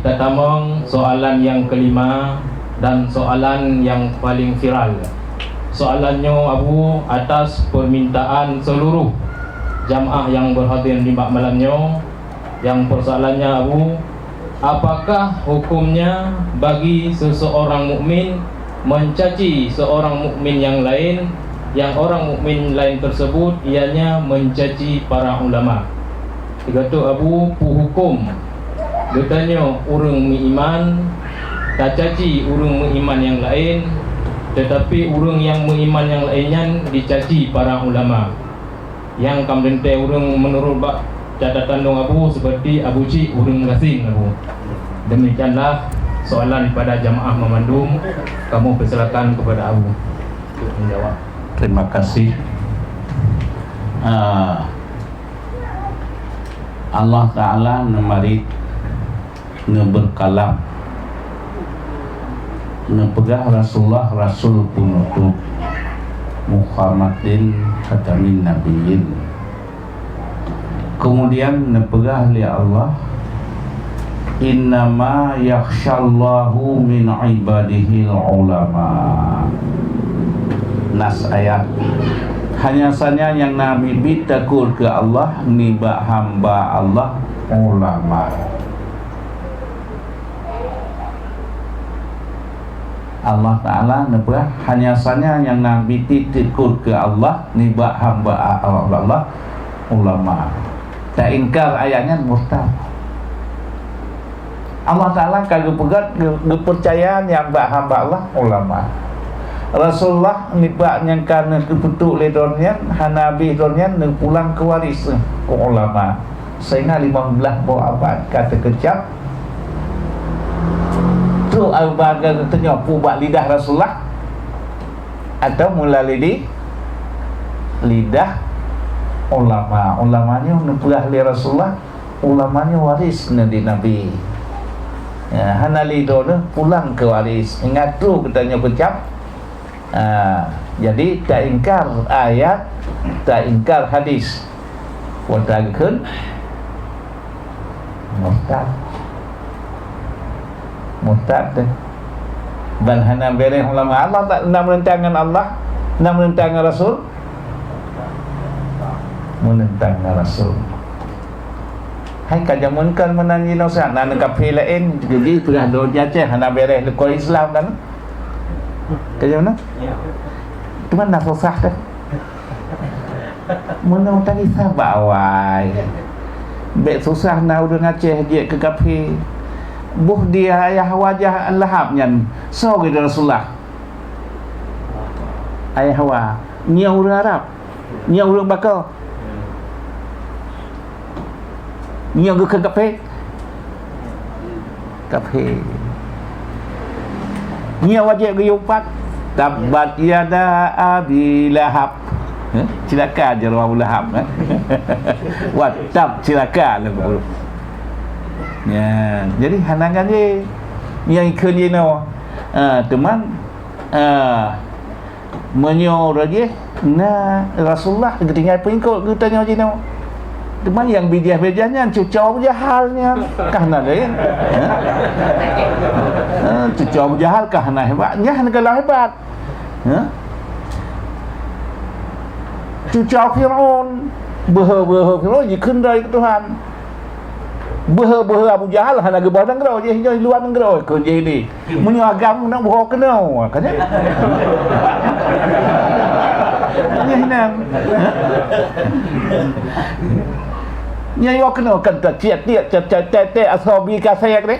Ketamong soalan yang kelima dan soalan yang paling viral. Soalannya Abu atas permintaan seluruh jamaah yang berhadir di malamnya. Yang persoalannya Abu, apakah hukumnya bagi seseorang mukmin mencaci seorang mukmin yang lain, yang orang mukmin lain tersebut ianya mencaci para ulama? Dia kata Abu, hukum dia tanya orang beriman tak caci orang beriman yang lain, tetapi orang yang beriman yang lainnya dicaci para ulama. Yang kemudian orang menurut catatan dong Abu seperti Abu Cik orang gasing Abu. Demikianlah soalan pada jamaah memandum. Kamu persilakan kepada Abu untuk menjawab. Terima kasih. Allah Ta'ala nemari berkalam nepegah Rasulullah Rasul penutup Muhammadin khatamin nabiyyin. Kemudian nepegah li Allah innama yakhshallahu min ibadihi ulama. Nas ayat hanya saja yang Nabi takut ke Allah niba hamba Allah ulama. Allah Ta'ala nebah hanya saja yang Nabi takut ke Allah niba hamba Allah ulama. Tak ingkar ayatnya murtad. Allah Ta'ala kalau pegat kepercayaan yang hamba Allah ulama. Rasulullah niba yang karena kebetul ledonnya Nabi ledonnya pulang ke waris ke ulama. Sehingga 15 abad kata kecap tu albaga katanya buat lidah Rasulullah atau melalui lidah ulama. Ulamanya nepegah li Rasulullah, ulamanya waris nanti Nabi. Ya, hana lido pulang ke waris. Ingat tu katanya kecap. Jadi tak ingkar ayat, tak ingkar hadis. Wadagun murtad dan hana bereh ulama. Allah tak nak menentangkan Allah, nak menentangkan Rasul, menentangkan Rasul. Hai kajamun kan menangi nosa nan kafe lain jadi sudah do jace hana bereh lekoi Islam kan. Kajamun tu mana susah dah. Menang tadi sabar wai. Bet susah nak udah ngaceh dia ke kafe. Buh dia ayah wajah lahap nyan so gitu Rasulullah ayah Hawa nya orang Arab nya orang bakal nya ke kafe nya wajah ke yupat tabat yada abi lahab cilaka je Abu Lahab watab cilaka lah. Ya, jadi hanangan je yang ikut je no. Teman menyo lagi na Rasulullah ketinggal pengikut katanya je no. Teman yang bijah-bijahnya cucau jahalnya kahna dia. Cucau jahal kahna hebatnya negala hebat. Cucau Firaun bah Firaun je kendai ke Tuhan. Bah Abu Jahal hana ge badan gerau je hingga luar gerau ke je ni. Munyo agam nak boh kena kan. Ni hinang. Ni yo kena kan tiat asabi ka sayak ni.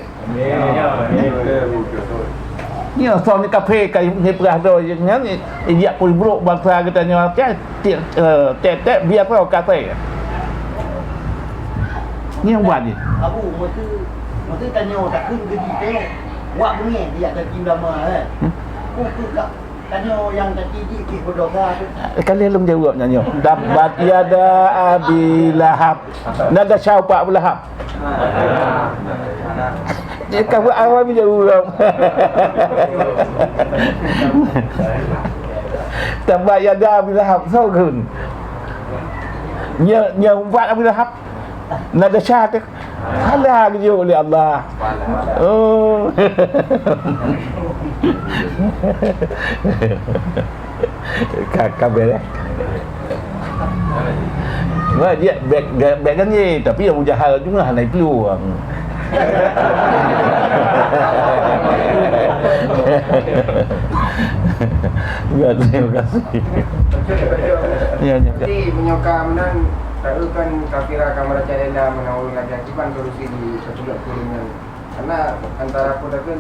Ni asal ni kafe kai ni perah do je ni dia pun buruk bangsa katanya tiat biar apa kafe. Ni yang buat ni. Abu, mesti tanya tak kun gedi tengok. Wak bunyi dia tak kindama Ku tanya yang tadi di berdoa tu. Kali belum jawab nyanyo. Dapat yada abi lahab. Nada syaupa Abu Lahab. Dia kau awal dia jawab. Dapat yada abi lahab so kun. Nya buat Abu Lahab. Nada syah tu Halal je oleh Allah. Oh. Kabel Wah dia beg kan je tapi Abu Jahal juga naik peluang. Ya, terima kasih. Ya, ya. Jadi menyokam dan taruhkan kafirah kamar cadela menawar lagi akibat solusi di sebulan kurungan. Karena antara pun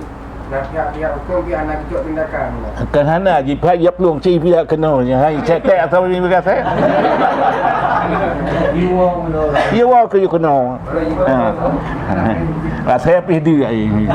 pihak hukum pihak anak kecil tindakan. Kan hana ji pihak ya peluang ci pihak kena nya. Hai cetek atau ni berkata. Iya wah ke you kena. Ha. Saya pergi dia ini.